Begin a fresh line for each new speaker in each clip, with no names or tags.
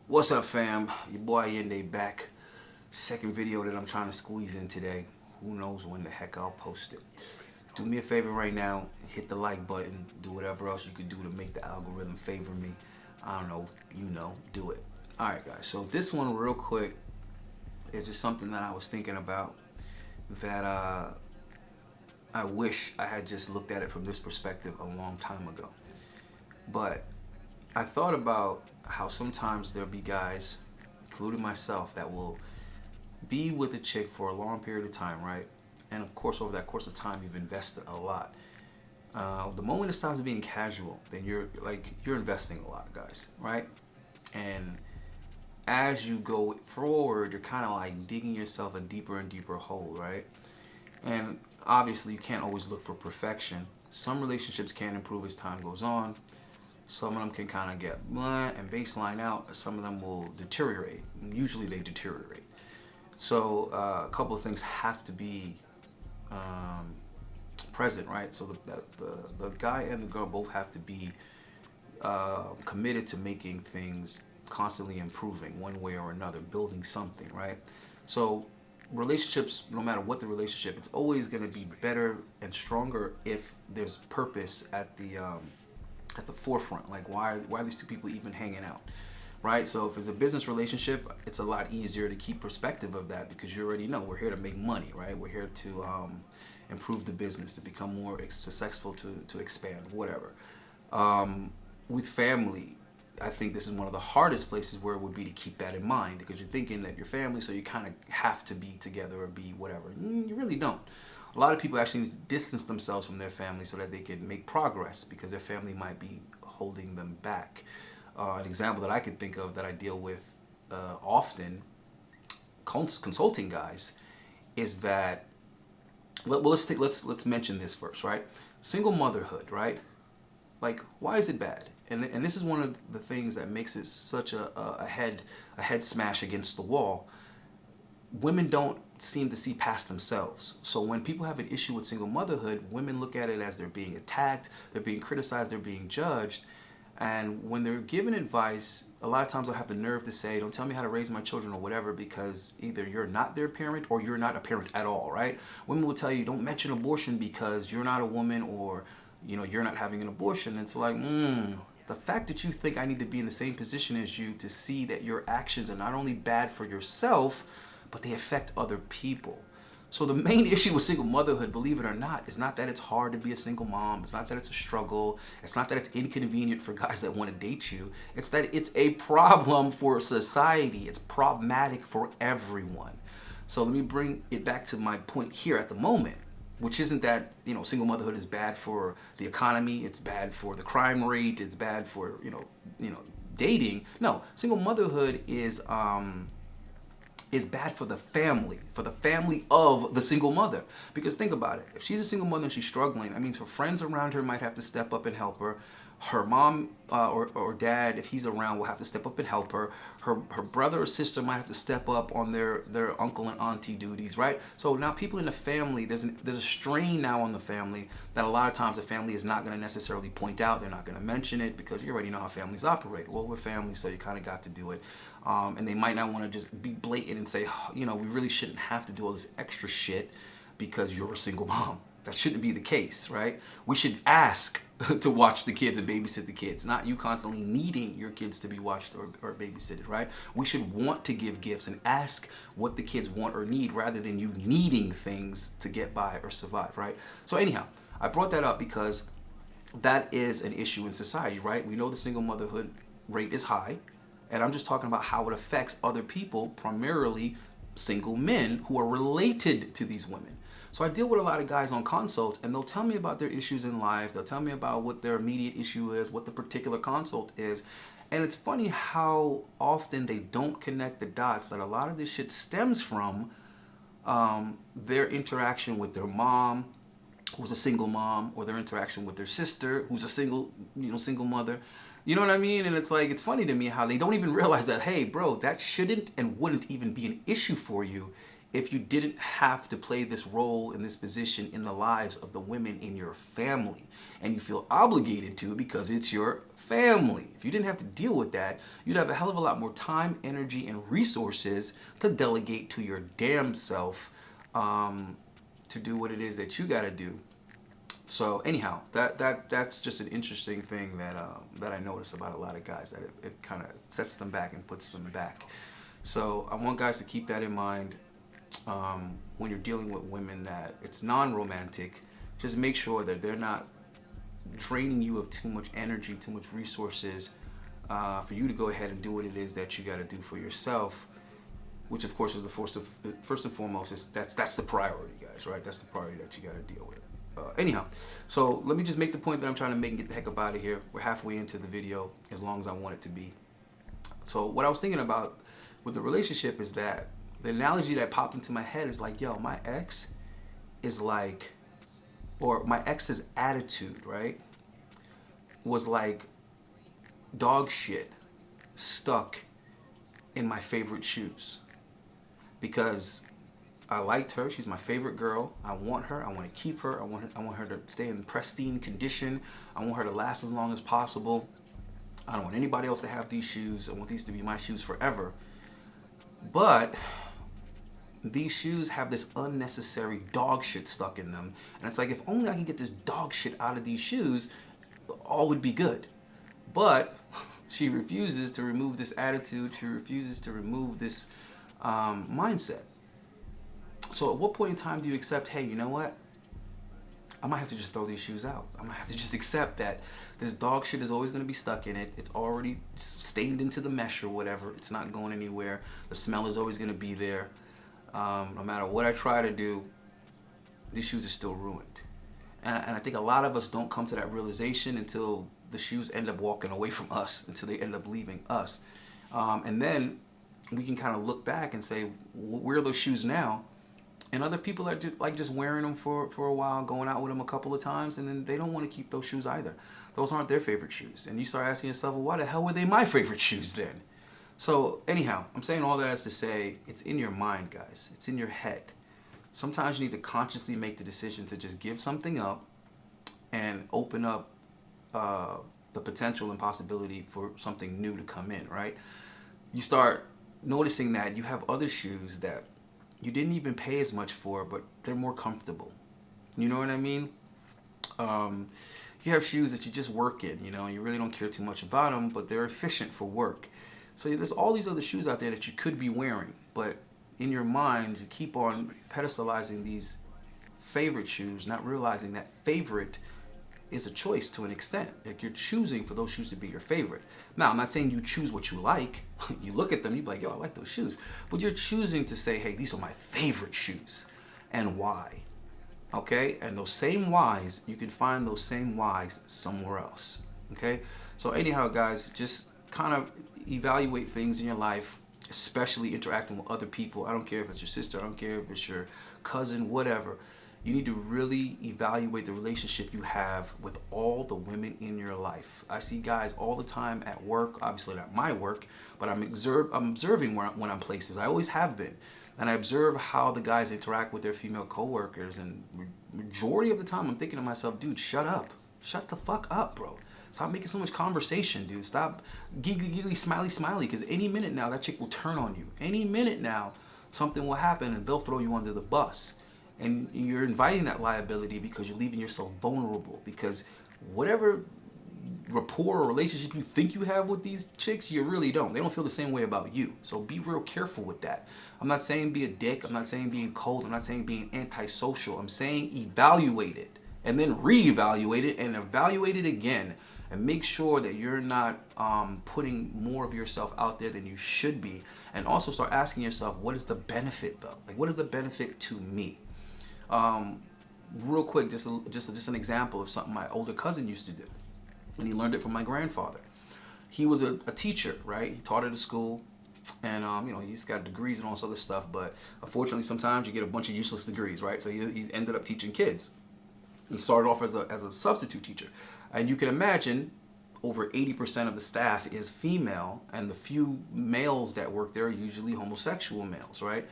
What's up, fam? Your boy Yende back. Second video that I'm trying to squeeze in today. Who knows when the heck I'll post it. Do me a favor right now, hit the like button, do whatever else you could do to make the algorithm favor me. I don't know, do it. Alright guys, so this one real quick is just something that I was thinking about that I wish I had just looked at it from this perspective a long time ago. But I thought about how sometimes there'll be guys, including myself, that will be with a chick for a long period of time, right? And of course, over that course of time, you've invested a lot. The moment it stops being casual, then you're investing a lot, guys, right? And as you go forward, you're kind of like digging yourself a deeper and deeper hole, right? And obviously, you can't always look for perfection. Some relationships can improve as time goes on. Some of them can kind of get blunt and baseline out. Some of them will deteriorate. Usually they deteriorate. So a couple of things have to be present, right? So the guy and the girl both have to be committed to making things constantly improving one way or another, building something, right? So relationships, no matter what the relationship, it's always going to be better and stronger if there's purpose at the forefront. Like why are these two people even hanging out, right? So if it's a business relationship, it's a lot easier to keep perspective of that because you already know we're here to make money, right? We're here to improve the business, to become more successful, to expand, whatever. With family, I think this is one of the hardest places where it would be to keep that in mind because you're thinking that you're family, so you kind of have to be together or be whatever. You really don't. A lot of people actually need to distance themselves from their family so that they can make progress because their family might be holding them back. An example that I could think of that I deal with often, consulting guys, is that let's mention this first, right? Single motherhood, right? Like, why is it bad? And this is one of the things that makes it such a head smash against the wall. Women don't seem to see past themselves. So when people have an issue with single motherhood, women look at it as they're being attacked, they're being criticized, they're being judged. And when they're given advice, a lot of times they'll have the nerve to say, don't tell me how to raise my children or whatever, because either you're not their parent or you're not a parent at all, right? Women will tell you, don't mention abortion because you're not a woman, or you're not having an abortion. It's like, the fact that you think I need to be in the same position as you to see that your actions are not only bad for yourself, but they affect other people. So the main issue with single motherhood, believe it or not, is not that it's hard to be a single mom. It's not that it's a struggle. It's not that it's inconvenient for guys that want to date you. It's that it's a problem for society. It's problematic for everyone. So let me bring it back to my point here at the moment, which isn't that single motherhood is bad for the economy. It's bad for the crime rate. It's bad for dating. No, single motherhood is bad for the family of the single mother. Because think about it. If she's a single mother and she's struggling, that means her friends around her might have to step up and help her. Her mom or dad, if he's around, will have to step up and help her. Her brother or sister might have to step up on their uncle and auntie duties, right? So now people in the family, there's a strain now on the family that a lot of times the family is not going to necessarily point out. They're not going to mention it because you already know how families operate. Well, we're family, so you kind of got to do it. And they might not want to just be blatant and say, we really shouldn't have to do all this extra shit because you're a single mom. That shouldn't be the case, right? We should ask to watch the kids and babysit the kids, not you constantly needing your kids to be watched or babysitted, right? We should want to give gifts and ask what the kids want or need rather than you needing things to get by or survive, right? So anyhow, I brought that up because that is an issue in society, right? We know the single motherhood rate is high, and I'm just talking about how it affects other people, primarily single men who are related to these women. So I deal with a lot of guys on consults, and they'll tell me about their issues in life. They'll tell me about what their immediate issue is, what the particular consult is. And it's funny how often they don't connect the dots, that a lot of this shit stems from their interaction with their mom, who's a single mom, or their interaction with their sister, who's a single mother. You know what I mean? And it's like, it's funny to me how they don't even realize that, hey, bro, that shouldn't and wouldn't even be an issue for you if you didn't have to play this role in this position in the lives of the women in your family, and you feel obligated to because it's your family. If you didn't have to deal with that, you'd have a hell of a lot more time, energy, and resources to delegate to your damn self, to do what it is that you got to do. So anyhow, that's just an interesting thing that I notice about a lot of guys, that it kind of sets them back and puts them back. So I want guys to keep that in mind, when you're dealing with women, that it's non-romantic. Just make sure that they're not draining you of too much energy, too much resources, for you to go ahead and do what it is that you got to do for yourself, which of course is the first and foremost is that's the priority, guys, right? That's the priority that you got to deal with. Anyhow, so let me just make the point that I'm trying to make and get the heck up out of here. We're halfway into the video, as long as I want it to be. So what I was thinking about with the relationship is that the analogy that popped into my head is like, yo, my ex is like, or my ex's attitude, right, was like dog shit stuck in my favorite shoes. Because I liked her, she's my favorite girl, I want her, I want to keep her, I want her to stay in pristine condition, I want her to last as long as possible. I don't want anybody else to have these shoes, I want these to be my shoes forever. But these shoes have this unnecessary dog shit stuck in them, and it's like, if only I can get this dog shit out of these shoes, all would be good. But she refuses to remove this attitude, she refuses to remove this mindset. So at what point in time do you accept, hey, you know what, I might have to just throw these shoes out. I might have to just accept that this dog shit is always going to be stuck in it. It's already stained into the mesh or whatever. It's not going anywhere. The smell is always going to be there. No matter what I try to do, these shoes are still ruined. And I think a lot of us don't come to that realization until the shoes end up walking away from us, until they end up leaving us. And then we can kind of look back and say, where are those shoes now? And other people are just wearing them for a while, going out with them a couple of times, and then they don't want to keep those shoes either. Those aren't their favorite shoes. And you start asking yourself, well, why the hell were they my favorite shoes then? So anyhow, I'm saying all that as to say, it's in your mind, guys. It's in your head. Sometimes you need to consciously make the decision to just give something up and open up the potential and possibility for something new to come in, right? You start noticing that you have other shoes that you didn't even pay as much for, but they're more comfortable. You know what I mean? You have shoes that you just work in, you know, and you really don't care too much about them, but they're efficient for work. So there's all these other shoes out there that you could be wearing, but in your mind, you keep on pedestalizing these favorite shoes, not realizing that favorite is a choice to an extent. Like, you're choosing for those shoes to be your favorite. Now, I'm not saying you choose what you like. You look at them, you're like, yo, I like those shoes. But you're choosing to say, hey, these are my favorite shoes. And why? Okay? And those same whys, you can find those same whys somewhere else. Okay? So anyhow, guys, just kind of evaluate things in your life, especially interacting with other people. I don't care if it's your sister, I don't care if it's your cousin, whatever. You need to really evaluate the relationship you have with all the women in your life. I see guys all the time at work, obviously not my work, but I'm observing when I'm places. I always have been. And I observe how the guys interact with their female coworkers, and majority of the time I'm thinking to myself, dude, shut up. Shut the fuck up, bro. Stop making so much conversation, dude. Stop giggly, giggly, smiley, smiley, because any minute now that chick will turn on you. Any minute now something will happen and they'll throw you under the bus. And you're inviting that liability because you're leaving yourself vulnerable, because whatever rapport or relationship you think you have with these chicks, you really don't. They don't feel the same way about you. So be real careful with that. I'm not saying be a dick. I'm not saying being cold. I'm not saying being antisocial. I'm saying evaluate it and then reevaluate it and evaluate it again, and make sure that you're not putting more of yourself out there than you should be. And also start asking yourself, what is the benefit though? Like, what is the benefit to me? Real quick, just an example of something my older cousin used to do, and he learned it from my grandfather. He was a teacher, right? He taught at a school, and you know, he's got degrees and all this other stuff, but unfortunately sometimes you get a bunch of useless degrees, right? So he's ended up teaching kids. He started off as a substitute teacher, and you can imagine over 80% of the staff is female, and the few males that work there are usually homosexual males, right?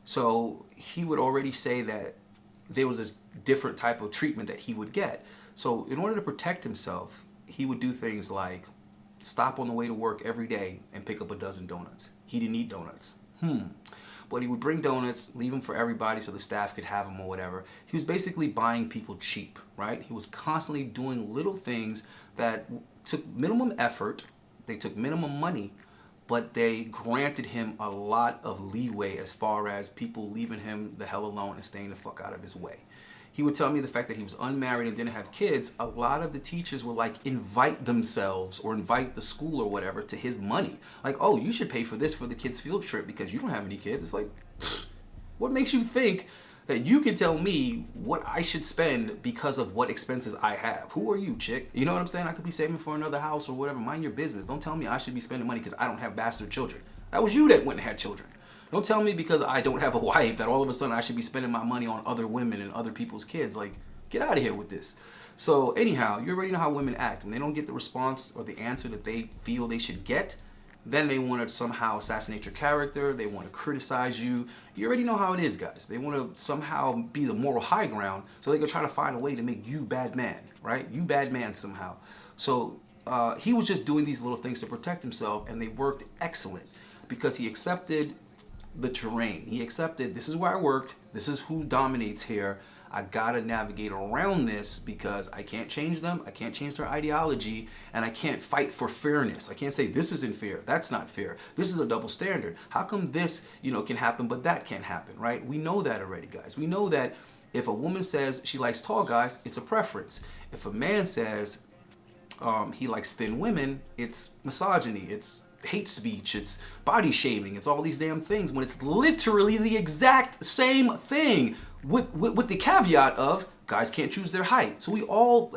So he would already say that there was this different type of treatment that he would get. So in order to protect himself, he would do things like stop on the way to work every day and pick up a dozen donuts. He didn't eat donuts. But he would bring donuts, leave them for everybody so the staff could have them or whatever. He was basically buying people cheap, right? He was constantly doing little things that took minimum effort, they took minimum money, but they granted him a lot of leeway as far as people leaving him the hell alone and staying the fuck out of his way. He would tell me the fact that he was unmarried and didn't have kids, a lot of the teachers would like invite themselves or invite the school or whatever to his money. Like, oh, you should pay for this for the kids' field trip because you don't have any kids. It's like, what makes you think that you can tell me what I should spend because of what expenses I have? Who are you, chick? You know what I'm saying? I could be saving for another house or whatever. Mind your business. Don't tell me I should be spending money because I don't have bastard children. That was you that went and had children. Don't tell me because I don't have a wife that all of a sudden I should be spending my money on other women and other people's kids. Like, get out of here with this. So anyhow, you already know how women act. When they don't get the response or the answer that they feel they should get, then they want to somehow assassinate your character. They want to criticize you. You already know how it is, guys. They want to somehow be the moral high ground so they can try to find a way to make you bad man, right? You bad man somehow. So he was just doing these little things to protect himself, and they worked excellent because he accepted the terrain. He accepted, this is where I worked, this is who dominates here. I gotta navigate around this because I can't change them, I can't change their ideology, and I can't fight for fairness. I can't say this isn't fair, that's not fair, this is a double standard. How come this, can happen but that can't happen, right? We know that already, guys. We know that if a woman says she likes tall guys, it's a preference. If a man says he likes thin women, it's misogyny, it's hate speech, it's body shaming, it's all these damn things when it's literally the exact same thing with the caveat of guys can't choose their height. So we've all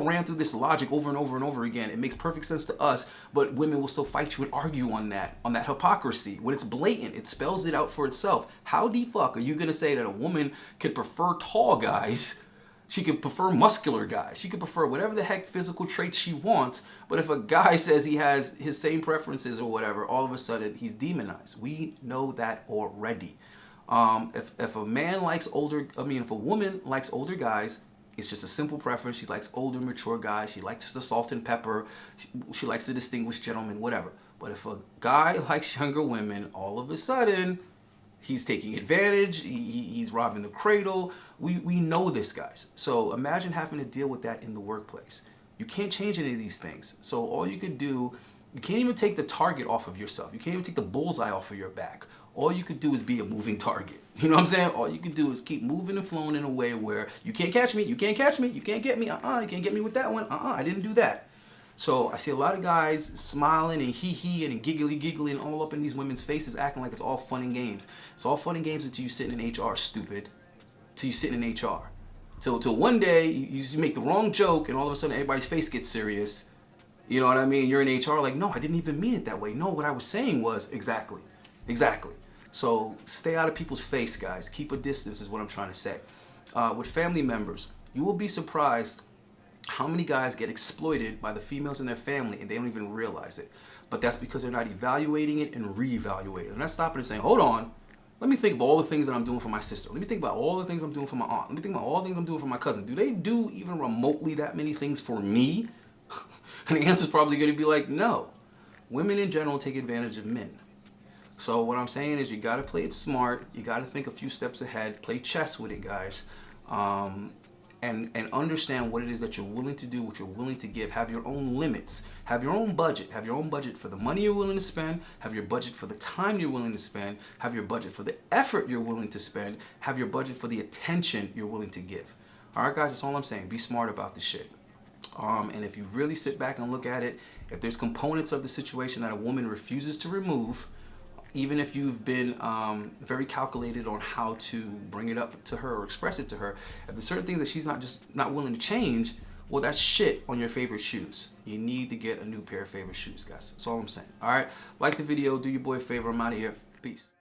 ran through this logic over and over and over again. It makes perfect sense to us, but women will still fight you and argue on that hypocrisy. When it's blatant, it spells it out for itself. How the fuck are you gonna say that a woman could prefer tall guys? She could prefer muscular guys. She could prefer whatever the heck physical traits she wants. But if a guy says he has his same preferences or whatever, all of a sudden he's demonized. We know that already. If a man likes if a woman likes older guys, it's just a simple preference. She likes older, mature guys. She likes the salt and pepper. She likes the distinguished gentleman, whatever. But if a guy likes younger women, all of a sudden, he's taking advantage, he's robbing the cradle. We know this, guys. So imagine having to deal with that in the workplace. You can't change any of these things. So all you could do, you can't even take the target off of yourself. You can't even take the bullseye off of your back. All you could do is be a moving target. You know what I'm saying? All you could do is keep moving and flowing in a way where you can't catch me, you can't catch me, you can't get me, you can't get me with that one, I didn't do that. So I see a lot of guys smiling and hee-heeing and giggling all up in these women's faces acting like it's all fun and games. It's all fun and games until you sitting in HR, stupid. Until you sitting in HR. Till one day you make the wrong joke and all of a sudden everybody's face gets serious. You know what I mean? You're in HR like, no, I didn't even mean it that way. No, what I was saying was exactly. So stay out of people's face, guys. Keep a distance is what I'm trying to say. With family members, you will be surprised how many guys get exploited by the females in their family and they don't even realize it. But that's because they're not evaluating it and reevaluating it. They're not stopping and saying, hold on, let me think of all the things that I'm doing for my sister. Let me think about all the things I'm doing for my aunt. Let me think about all the things I'm doing for my cousin. Do they do even remotely that many things for me? And the answer's probably going to be like, no. Women in general take advantage of men. So what I'm saying is you got to play it smart. You got to think a few steps ahead. Play chess with it, guys. And understand what it is that you're willing to do, what you're willing to give. Have your own limits. Have your own budget. Have your own budget for the money you're willing to spend. Have your budget for the time you're willing to spend. Have your budget for the effort you're willing to spend. Have your budget for the attention you're willing to give. All right, guys, that's all I'm saying. Be smart about this shit. And if you really sit back and look at it, if there's components of the situation that a woman refuses to remove, even if you've been very calculated on how to bring it up to her or express it to her, if there's certain things that she's not willing to change, well, that's shit on your favorite shoes. You need to get a new pair of favorite shoes, guys. That's all I'm saying. All right, like the video, do your boy a favor. I'm out of here. Peace.